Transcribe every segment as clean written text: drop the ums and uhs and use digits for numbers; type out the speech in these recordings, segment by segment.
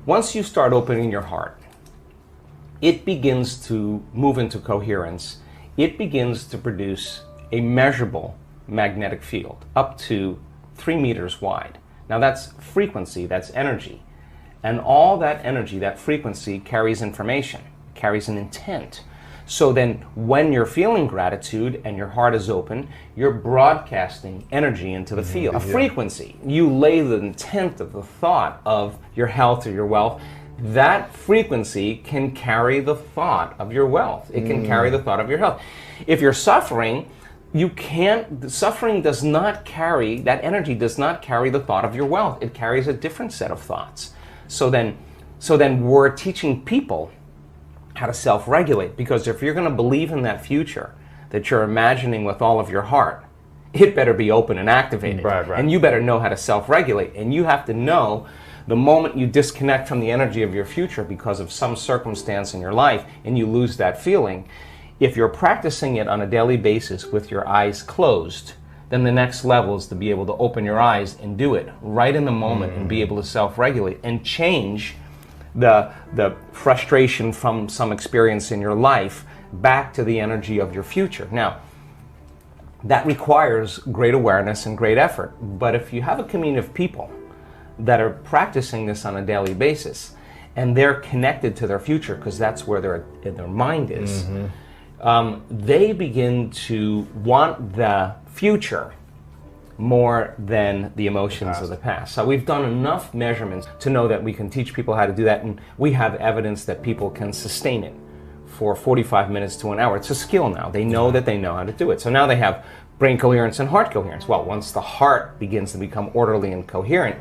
Once you start opening your heart, it begins to move into coherence. It begins to produce a measurable magnetic field up to 3 meters wide. Now that's frequency, that's energy. And all that energy, that frequency, carries information, carries an intent. So then when you're feeling gratitude and your heart is open, you're broadcasting energy into the field, a frequency. You lay the intent of the thought of your health or your wealth. That frequency can carry the thought of your wealth. It can carry the thought of your health. If you're suffering, suffering does not carry, that energy does not carry the thought of your wealth. It carries a different set of thoughts. So then we're teaching people how to self-regulate, because if you're going to believe in that future that you're imagining with all of your heart, it better be open and activated. Right. And you better know how to self-regulate. And you have to know the moment you disconnect from the energy of your future because of some circumstance in your life and you lose that feeling, if you're practicing it on a daily basis with your eyes closed, then the next level is to be able to open your eyes and do it right in the moment and be able to self-regulate and change the frustration from some experience in your life back to the energy of your future. Now, that requires great awareness and great effort. But if you have a community of people that are practicing this on a daily basis and they're connected to their future, because that's where their mind is, they begin to want the future more than the emotions of the past. So we've done enough measurements to know that we can teach people how to do that, and we have evidence that people can sustain it for 45 minutes to an hour. It's a skill now. They know that they know how to do it. So now they have brain coherence and heart coherence. Well, once the heart begins to become orderly and coherent,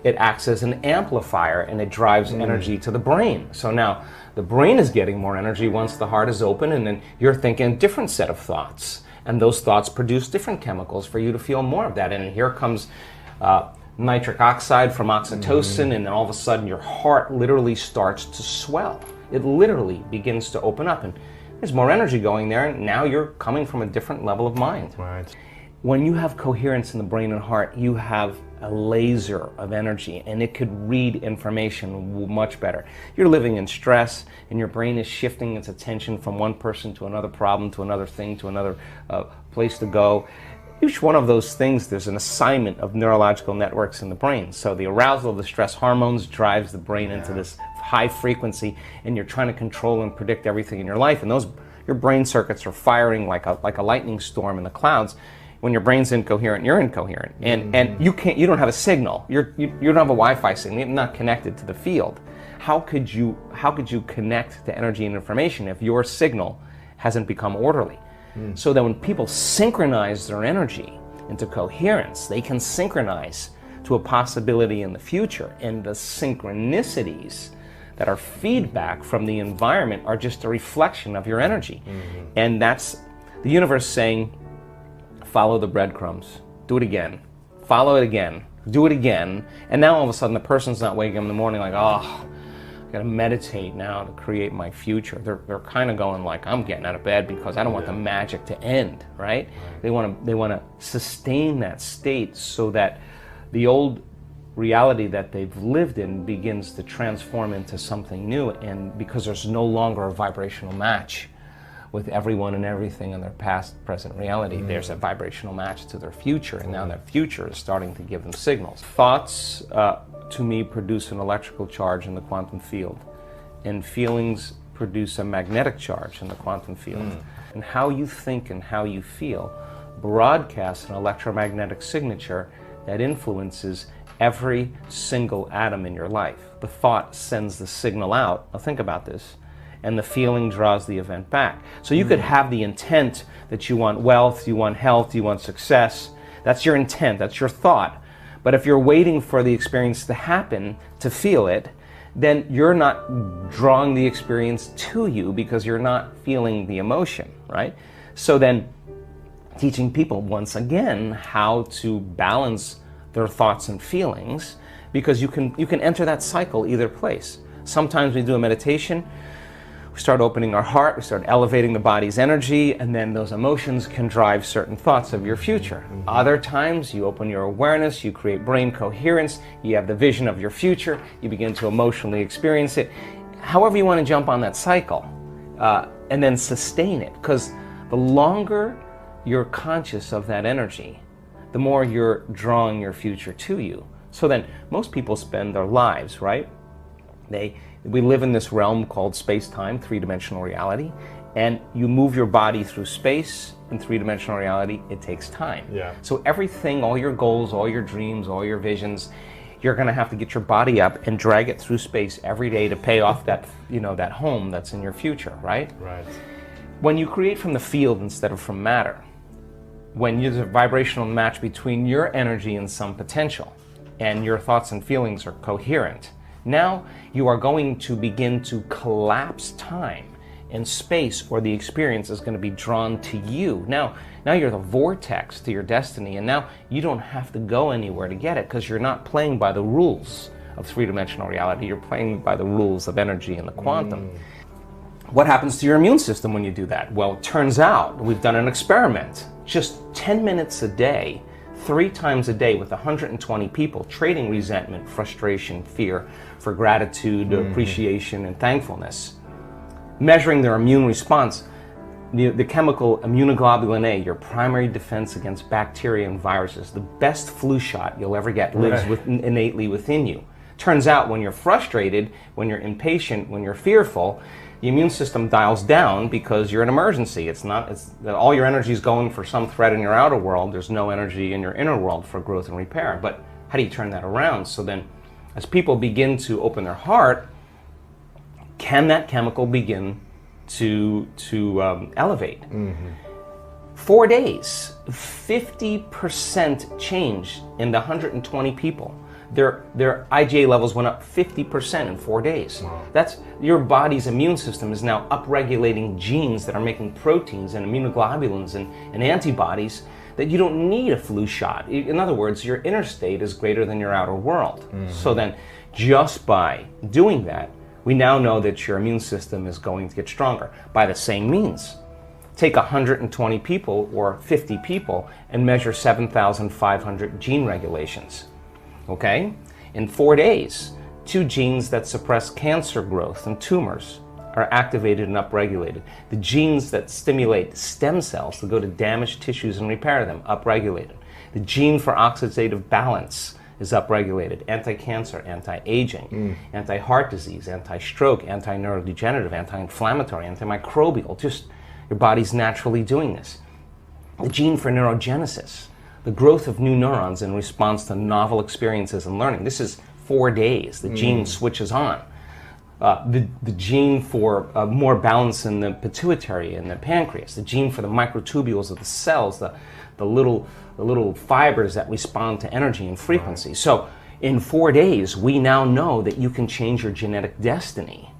it acts as an amplifier and it drives energy to the brain. So now the brain is getting more energy once the heart is open, and then you're thinking a different set of thoughts. And those thoughts produce different chemicals for you to feel more of that. And here comes nitric oxide from oxytocin, and then all of a sudden your heart literally starts to swell. It literally begins to open up, and there's more energy going there, and now you're coming from a different level of mind. Right. When you have coherence in the brain and heart, you have a laser of energy, and it could read information much better. You're living in stress, and your brain is shifting its attention from one person to another problem, to another thing, to another place to go. Each one of those things, there's an assignment of neurological networks in the brain. So the arousal of the stress hormones drives the brain into this high frequency, and you're trying to control and predict everything in your life, and your brain circuits are firing like a lightning storm in the clouds. When your brain's incoherent, you're incoherent, and you don't have a signal. You don't have a Wi-Fi signal. You're not connected to the field. How could you connect to energy and information if your signal hasn't become orderly? So that when people synchronize their energy into coherence, they can synchronize to a possibility in the future, and the synchronicities that are feedback from the environment are just a reflection of your energy. And that's the universe saying, follow the breadcrumbs, do it again, follow it again, do it again. And now all of a sudden the person's not waking up in the morning like, oh, I gotta meditate now to create my future. They're kind of going like, I'm getting out of bed because I don't want the magic to end, right? They want to sustain that state so that the old reality that they've lived in begins to transform into something new, and because there's no longer a vibrational match with everyone and everything in their past, present reality. There's a vibrational match to their future, and now their future is starting to give them signals. Thoughts, to me, produce an electrical charge in the quantum field, and feelings produce a magnetic charge in the quantum field. And how you think and how you feel broadcasts an electromagnetic signature that influences every single atom in your life. The thought sends the signal out. Now think about this. And the feeling draws the event back. So you could have the intent that you want wealth, you want health, you want success. That's your intent, that's your thought. But if you're waiting for the experience to happen to feel it, then you're not drawing the experience to you because you're not feeling the emotion, right? So then teaching people once again how to balance their thoughts and feelings, because you can enter that cycle either place. Sometimes we do a meditation, we start opening our heart, we start elevating the body's energy, and then those emotions can drive certain thoughts of your future. Other times, you open your awareness, you create brain coherence, you have the vision of your future, you begin to emotionally experience it. However you want to jump on that cycle, and then sustain it, because the longer you're conscious of that energy, the more you're drawing your future to you. So then, most people spend their lives, right? We live in this realm called space-time, three-dimensional reality, and you move your body through space in three-dimensional reality, it takes time. Yeah. So everything, all your goals, all your dreams, all your visions, you're going to have to get your body up and drag it through space every day to pay off that, that home that's in your future, right? Right. When you create from the field instead of from matter, when there's a vibrational match between your energy and some potential, and your thoughts and feelings are coherent, now you are going to begin to collapse time and space, or the experience is going to be drawn to you. Now you're the vortex to your destiny, and now you don't have to go anywhere to get it, because you're not playing by the rules of three-dimensional reality, you're playing by the rules of energy and the quantum. What happens to your immune system when you do that? Well, it turns out, we've done an experiment, just 10 minutes a day, 3 times a day with 120 people, trading resentment, frustration, fear for gratitude, appreciation, and thankfulness. Measuring their immune response, the chemical immunoglobulin A, your primary defense against bacteria and viruses, the best flu shot you'll ever get, lives innately within you. Turns out when you're frustrated, when you're impatient, when you're fearful, the immune system dials down because you're in emergency. It's all your energy is going for some threat in your outer world. There's no energy in your inner world for growth and repair. But how do you turn that around? So then, as people begin to open their heart, can that chemical begin to elevate? 4 days, 50% change in the 120 people. Their IgA levels went up 50% in 4 days. Wow. That's your body's immune system is now upregulating genes that are making proteins and immunoglobulins and antibodies that you don't need a flu shot. In other words, your inner state is greater than your outer world. So then, just by doing that, we now know that your immune system is going to get stronger by the same means. Take 120 people or 50 people and measure 7,500 gene regulations. Okay? In 4 days, 2 genes that suppress cancer growth and tumors are activated and upregulated. The genes that stimulate stem cells to go to damaged tissues and repair them, upregulated. The gene for oxidative balance is upregulated. Anti-cancer, anti-aging, anti-heart disease, anti-stroke, anti-neurodegenerative, anti-inflammatory, antimicrobial. Just your body's naturally doing this. The gene for neurogenesis, the growth of new neurons in response to novel experiences and learning. This is 4 days. The gene switches on. The gene for more balance in the pituitary and the pancreas. The gene for the microtubules of the cells, the little fibers that respond to energy and frequency. So in 4 days, we now know that you can change your genetic destiny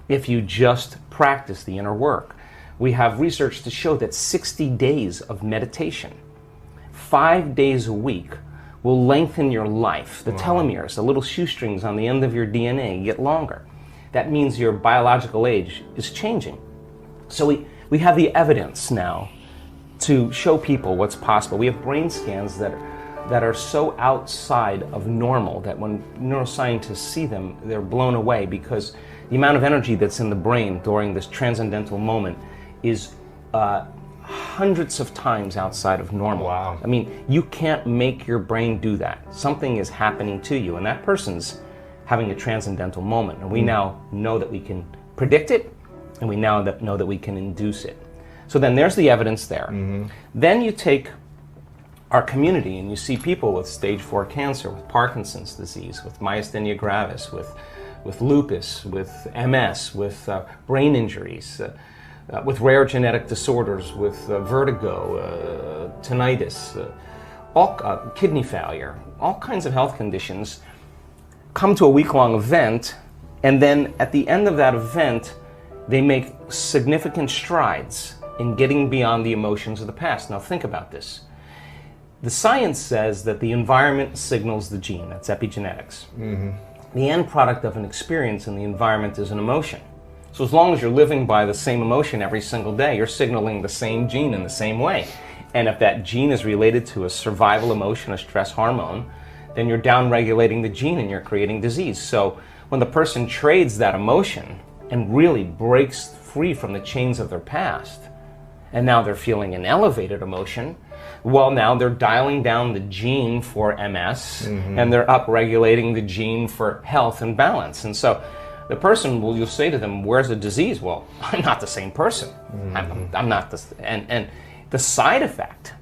if you just practice the inner work. We have research to show that 60 days of meditation, 5 days a week, will lengthen your life. The telomeres, the little shoestrings on the end of your DNA, get longer. That means your biological age is changing. So we have the evidence now to show people what's possible. We have brain scans that are so outside of normal that when neuroscientists see them, they're blown away, because the amount of energy that's in the brain during this transcendental moment is hundreds of times outside of normal. Wow. I mean, you can't make your brain do that. Something is happening to you, and that person's having a transcendental moment. And we now know that we can predict it, and we now know that we can induce it. So then there's the evidence there. Then you take our community and you see people with stage 4 cancer, with Parkinson's disease, with myasthenia gravis, with lupus, with MS, with brain injuries, with rare genetic disorders, with vertigo, tinnitus, kidney failure, all kinds of health conditions, come to a week-long event, and then at the end of that event, they make significant strides in getting beyond the emotions of the past. Now think about this. The science says that the environment signals the gene. That's epigenetics. The end product of an experience in the environment is an emotion. So as long as you're living by the same emotion every single day, you're signaling the same gene in the same way. And if that gene is related to a survival emotion, a stress hormone, then you're down-regulating the gene and you're creating disease. So when the person trades that emotion and really breaks free from the chains of their past, and now they're feeling an elevated emotion, well, now they're dialing down the gene for MS, and they're up-regulating the gene for health and balance. And so the person, well, you'll say to them, where's the disease? Well, I'm not the same person. I'm not this. And the side effect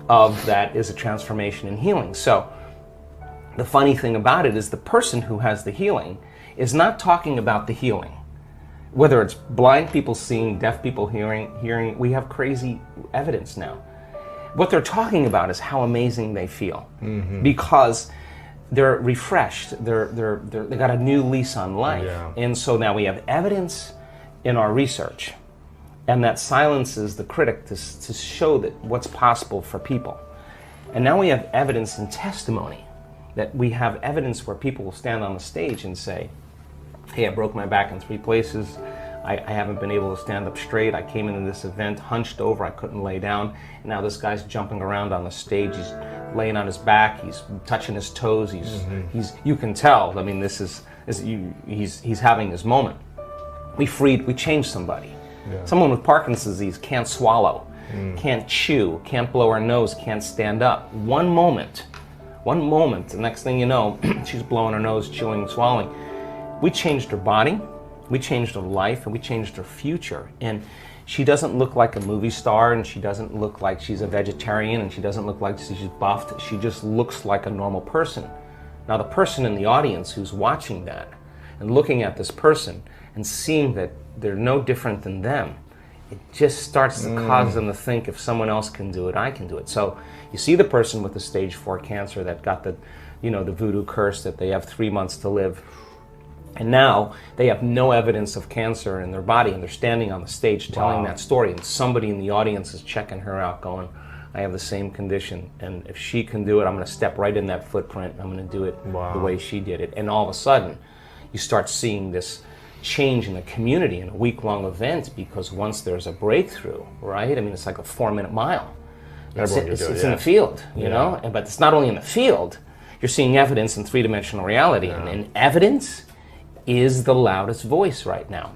of that is a transformation and healing. So the funny thing about it is the person who has the healing is not talking about the healing. Whether it's blind people seeing, deaf people hearing, we have crazy evidence now. What they're talking about is how amazing they feel because they're refreshed. They got a new lease on life, and so now we have evidence in our research, and that silences the critic to show that what's possible for people. And now we have evidence and testimony that we have evidence where people will stand on the stage and say, hey, I broke my back in 3 places. I haven't been able to stand up straight. I came into this event hunched over. I couldn't lay down. And now this guy's jumping around on the stage. He's laying on his back. He's touching his toes. He's you can tell. I mean, he's having his moment. We changed somebody. Yeah. Someone with Parkinson's disease can't swallow, can't chew, can't blow her nose, can't stand up. One moment, the next thing you know, she's blowing her nose, chewing, swallowing. We changed her body, we changed her life, and we changed her future. And she doesn't look like a movie star, and she doesn't look like she's a vegetarian, and she doesn't look like she's buffed. She just looks like a normal person. Now the person in the audience who's watching that and looking at this person and seeing that they're no different than them, it just starts to cause them to think, if someone else can do it, I can do it. So you see the person with the stage 4 cancer that got the voodoo curse that they have 3 months to live. And now they have no evidence of cancer in their body, and they're standing on the stage telling that story, and somebody in the audience is checking her out going, I have the same condition, and if she can do it, I'm going to step right in that footprint, and I'm going to do it the way she did it. And all of a sudden, you start seeing this change in the community in a week-long event, because once there's a breakthrough, right? I mean, it's like a 4-minute mile. It's in the field, you know? But it's not only in the field, you're seeing evidence in 3-dimensional reality, and evidence is the loudest voice right now.